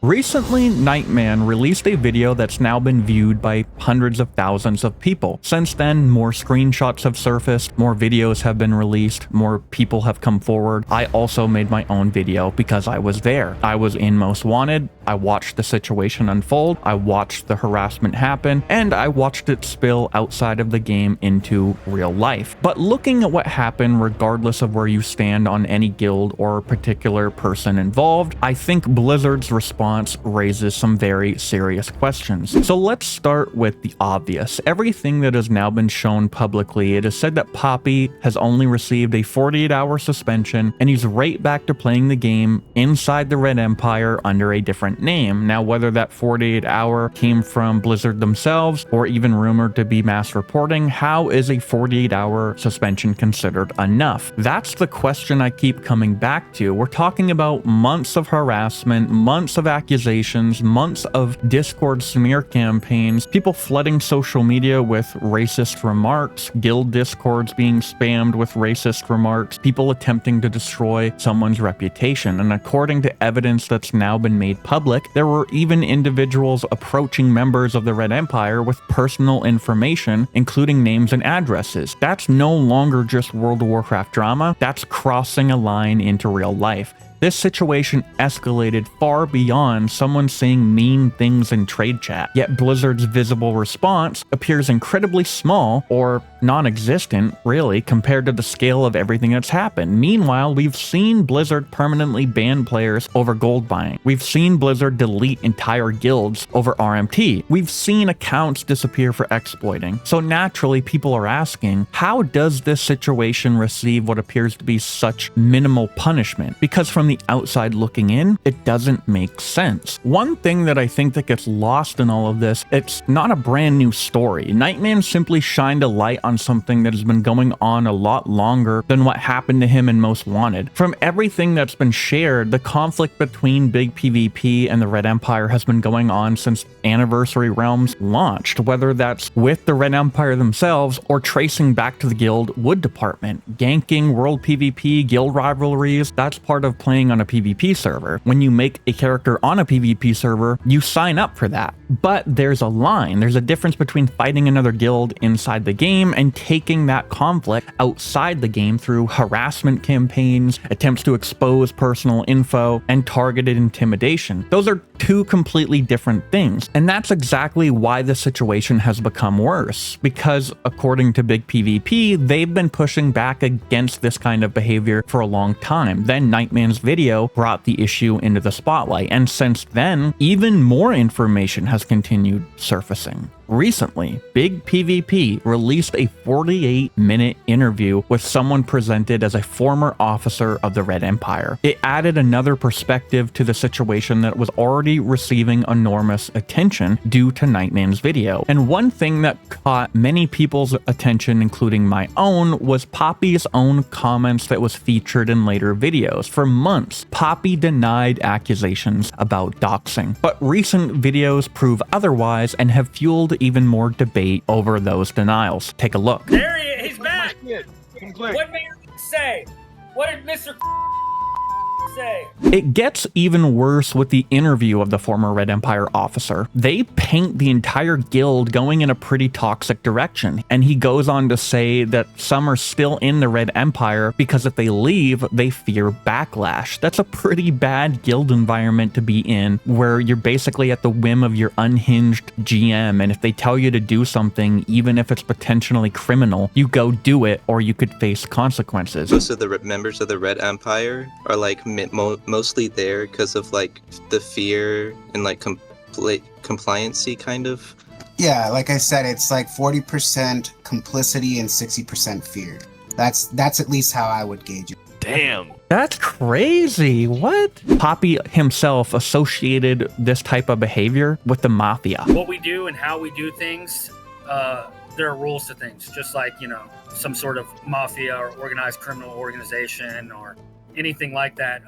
Recently, Nightman released a video that's now been viewed by hundreds of thousands of people. Since then, more screenshots have surfaced, more videos have been released, more people have come forward. I also made my own video because I was there. I was in Most Wanted, I watched the situation unfold, I watched the harassment happen, and I watched it spill outside of the game into real life. But looking at what happened, regardless of where you stand on any guild or particular person involved, I think Blizzard's response raises some very serious questions. So let's start with the obvious. Everything that has now been shown publicly, it is said that Poppy has only received a 48-hour suspension and he's right back to playing the game inside the Red Empire under a different name. Now, whether that 48-hour came from Blizzard themselves or even rumored to be mass reporting, how is a 48-hour suspension considered enough? That's the question I keep coming back to. We're talking about months of harassment, months of accusations, months of Discord smear campaigns, people flooding social media with racist remarks, guild discords being spammed with racist remarks, people attempting to destroy someone's reputation. And according to evidence that's now been made public, there were even individuals approaching members of the Red Empire with personal information, including names and addresses. That's no longer just World of Warcraft drama, that's crossing a line into real life. This situation escalated far beyond someone saying mean things in trade chat, yet Blizzard's visible response appears incredibly small, or non-existent, really, compared to the scale of everything that's happened. Meanwhile, we've seen Blizzard permanently ban players over gold buying. We've seen Blizzard delete entire guilds over RMT. We've seen accounts disappear for exploiting. So naturally, people are asking, how does this situation receive what appears to be such minimal punishment? Because from the outside looking in, it doesn't make sense. One thing that I think that gets lost in all of this, it's not a brand new story. Nightman simply shined a light on something that has been going on a lot longer than what happened to him in Most Wanted. From everything that's been shared, the conflict between Big PvP and the Red Empire has been going on since Anniversary Realms launched, whether that's with the Red Empire themselves or tracing back to the guild Wood Department. Ganking, world PvP, guild rivalries, that's part of playing on a PvP server. When you make a character on a PvP server, you sign up for that. But there's a line. There's a difference between fighting another guild inside the game and taking that conflict outside the game through harassment campaigns, attempts to expose personal info, and targeted intimidation. Those are two completely different things. And that's exactly why the situation has become worse. Because according to Big PvP, they've been pushing back against this kind of behavior for a long time. Then Nightman's video brought the issue into the spotlight, and since then, even more information has continued surfacing. Recently, Big PvP released a 48-minute interview with someone presented as a former officer of the Red Empire. It added another perspective to the situation that was already receiving enormous attention due to Nightman's video. And one thing that caught many people's attention, including my own, was Poppy's own comments that was featured in later videos. For months, Poppy denied accusations about doxing, but recent videos prove otherwise and have fueled even more debate over those denials. Take a look. There he is. He's back. What did he say? What did Mr. say? It gets even worse with the interview of the former Red Empire officer. They paint the entire guild going in a pretty toxic direction, and he goes on to say that some are still in the Red Empire because if they leave, they fear backlash. That's a pretty bad guild environment to be in, where you're basically at the whim of your unhinged GM, and if they tell you to do something, even if it's potentially criminal, you go do it, or you could face consequences. Most of the members of the Red Empire are like mostly there because of like the fear and like compliancy kind of. Yeah, like I said, it's like 40% complicity and 60% fear. That's at least how I would gauge it. Damn. That's crazy. What? Poppy himself associated this type of behavior with the mafia. What we do and how we do things, there are rules to things, just like, you know, some sort of mafia or organized criminal organization or anything like that.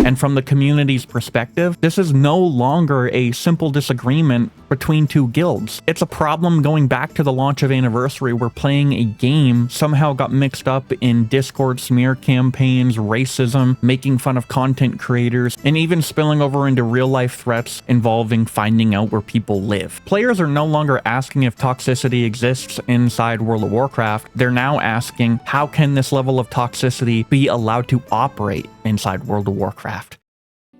And from the community's perspective, this is no longer a simple disagreement between two guilds. It's a problem going back to the launch of Anniversary, where playing a game somehow got mixed up in Discord smear campaigns, racism, making fun of content creators, and even spilling over into real-life threats involving finding out where people live. Players are no longer asking if toxicity exists inside World of Warcraft. They're now asking, how can this level of toxicity be allowed to operate inside World of Warcraft?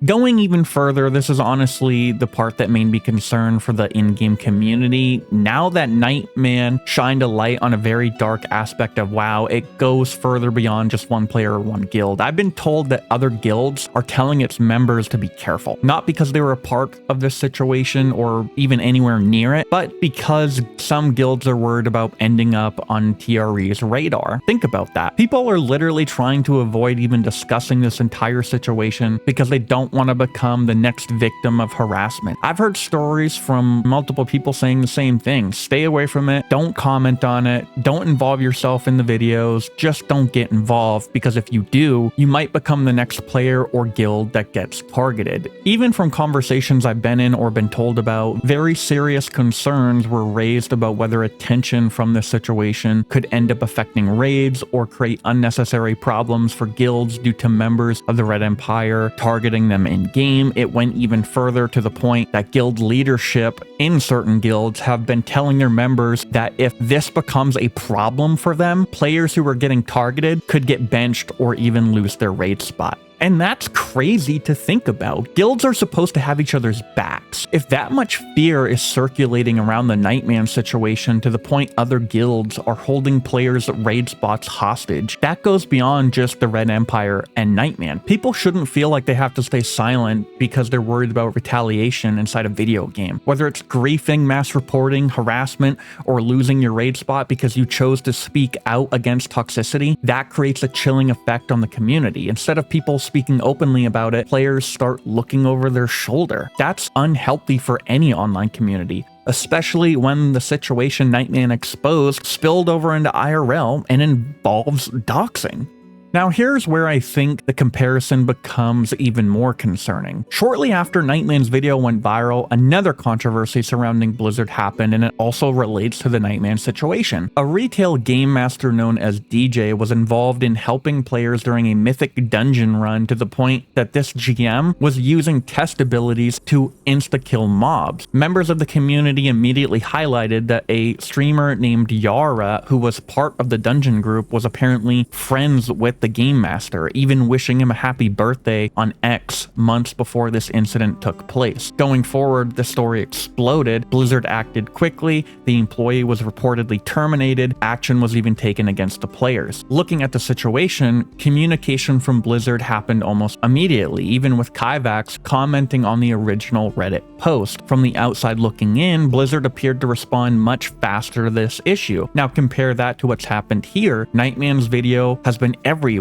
Going even further, this is honestly the part that made me concerned for the in-game community. Now that Nightman shined a light on a very dark aspect of WoW, it goes further beyond just one player or one guild. I've been told that other guilds are telling its members to be careful, not because they were a part of this situation or even anywhere near it, but because some guilds are worried about ending up on TRE's radar. Think about that. People are literally trying to avoid even discussing this entire situation because they don't want to become the next victim of harassment. I've heard stories from multiple people saying the same thing. Stay away from it. Don't comment on it. Don't involve yourself in the videos. Just don't get involved, because if you do, you might become the next player or guild that gets targeted. Even from conversations I've been in or been told about, very serious concerns were raised about whether attention from this situation could end up affecting raids or create unnecessary problems for guilds due to members of the Red Empire targeting them in-game. It went even further, to the point that guild leadership in certain guilds have been telling their members that if this becomes a problem for them, players who are getting targeted could get benched or even lose their raid spot. And that's crazy to think about. Guilds are supposed to have each other's backs. If that much fear is circulating around the Nightman situation to the point other guilds are holding players' raid spots hostage, that goes beyond just the Red Empire and Nightman. People shouldn't feel like they have to stay silent because they're worried about retaliation inside a video game. Whether it's griefing, mass reporting, harassment, or losing your raid spot because you chose to speak out against toxicity, that creates a chilling effect on the community. Instead of people speaking openly about it, players start looking over their shoulder. That's unhealthy for any online community, especially when the situation Nightman exposed spilled over into IRL and involves doxing. Now here's where I think the comparison becomes even more concerning. Shortly after Nightman's video went viral, another controversy surrounding Blizzard happened, and it also relates to the Nightman situation. A retail game master known as DJ was involved in helping players during a mythic dungeon run, to the point that this GM was using test abilities to insta-kill mobs. Members of the community immediately highlighted that a streamer named Yara, who was part of the dungeon group, was apparently friends with the game master, even wishing him a happy birthday on X months before this incident took place. Going forward, the story exploded. Blizzard acted quickly. The employee was reportedly terminated. Action was even taken against the players. Looking at the situation, communication from Blizzard happened almost immediately, even with Kyvax commenting on the original Reddit post. From the outside looking in, Blizzard appeared to respond much faster to this issue. Now compare that to what's happened here. Nightman's video has been everywhere.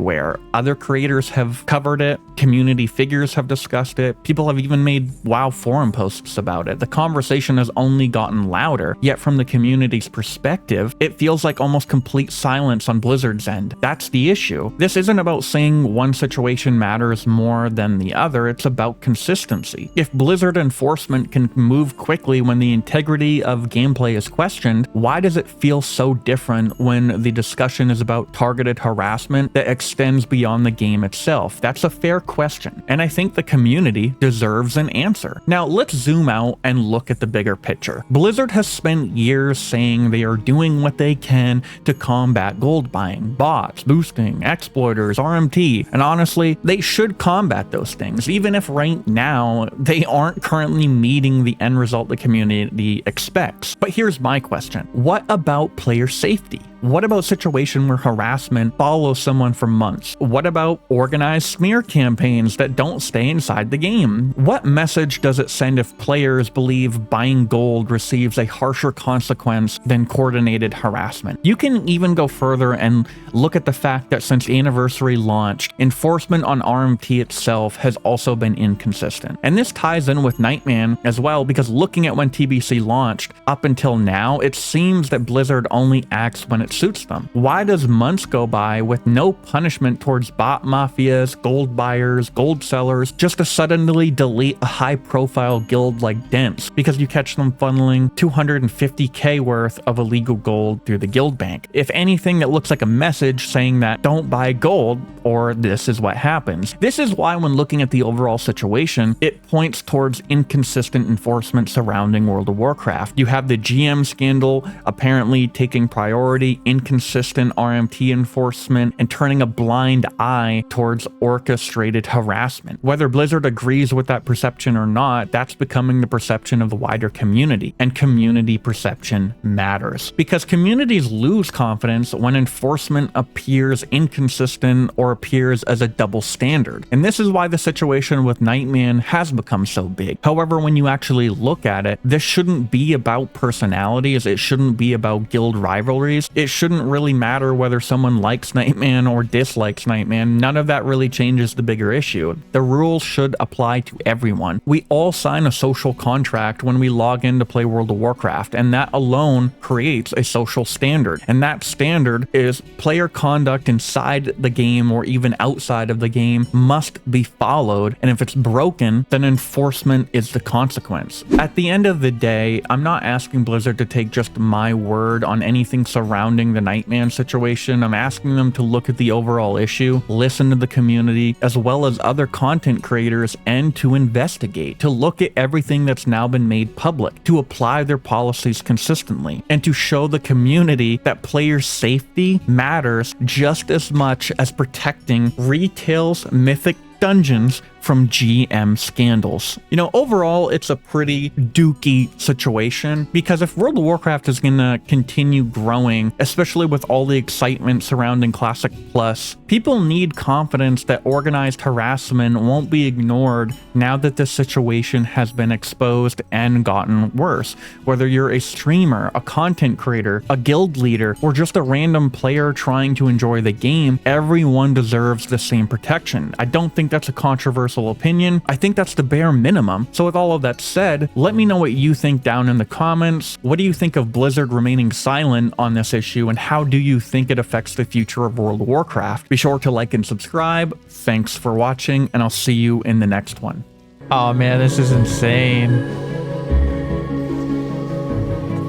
Other creators have covered it, community figures have discussed it, people have even made WoW forum posts about it. The conversation has only gotten louder, yet from the community's perspective, it feels like almost complete silence on Blizzard's end. That's the issue. This isn't about saying one situation matters more than the other, it's about consistency. If Blizzard enforcement can move quickly when the integrity of gameplay is questioned, why does it feel so different when the discussion is about targeted harassment that extends beyond the game itself? That's a fair question, and I think the community deserves an answer. Now let's zoom out and look at the bigger picture. Blizzard has spent years saying they are doing what they can to combat gold buying, bots, boosting, exploiters, RMT, and honestly, they should combat those things, even if right now they aren't currently meeting the end result the community expects. But here's my question. What about player safety? What about a situation where harassment follows someone for months? What about organized smear campaigns that don't stay inside the game? What message does it send if players believe buying gold receives a harsher consequence than coordinated harassment? You can even go further and look at the fact that since Anniversary launched, enforcement on RMT itself has also been inconsistent. And this ties in with Nightman as well, because looking at when TBC launched, up until now, it seems that Blizzard only acts when it's suits them? Why does months go by with no punishment towards bot mafias, gold buyers, gold sellers, just to suddenly delete a high-profile guild like Dents because you catch them funneling 250k worth of illegal gold through the guild bank? If anything, it looks like a message saying that don't buy gold or this is what happens. This is why when looking at the overall situation, it points towards inconsistent enforcement surrounding World of Warcraft. You have the GM scandal apparently taking priority, inconsistent RMT enforcement, and turning a blind eye towards orchestrated harassment. Whether Blizzard agrees with that perception or not, that's becoming the perception of the wider community, and community perception matters. Because communities lose confidence when enforcement appears inconsistent or appears as a double standard. And this is why the situation with Nightman has become so big. However, when you actually look at it, this shouldn't be about personalities, it shouldn't be about guild rivalries, it shouldn't really matter whether someone likes Nightman or dislikes Nightman. None of that really changes the bigger issue. The rules should apply to everyone. We all sign a social contract when we log in to play World of Warcraft, and that alone creates a social standard. And that standard is player conduct inside the game or even outside of the game must be followed, and if it's broken, then enforcement is the consequence. At the end of the day, I'm not asking Blizzard to take just my word on anything surrounding the Nightman situation. I'm asking them to look at the overall issue, listen to the community, as well as other content creators, and to investigate, to look at everything that's now been made public, to apply their policies consistently, and to show the community that player safety matters just as much as protecting retail's mythic dungeons from GM scandals. You know, overall, it's a pretty Dooki situation, because if World of Warcraft is going to continue growing, especially with all the excitement surrounding Classic Plus, people need confidence that organized harassment won't be ignored now that this situation has been exposed and gotten worse. Whether you're a streamer, a content creator, a guild leader, or just a random player trying to enjoy the game, everyone deserves the same protection. I don't think that's a controversial opinion. I think that's the bare minimum. So with all of that said, let me know what you think down in the comments. What do you think of Blizzard remaining silent on this issue, and how do you think it affects the future of World of Warcraft? Be sure to like and subscribe. Thanks for watching, and I'll see you in the next one. Oh man, this is insane.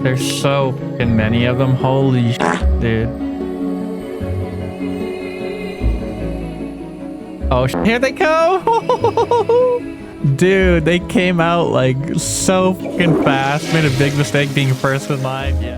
There's so fucking many of them. Holy shit, dude. Oh, here they go! Dude, they came out like so fucking fast. Made a big mistake being first in line. Yeah.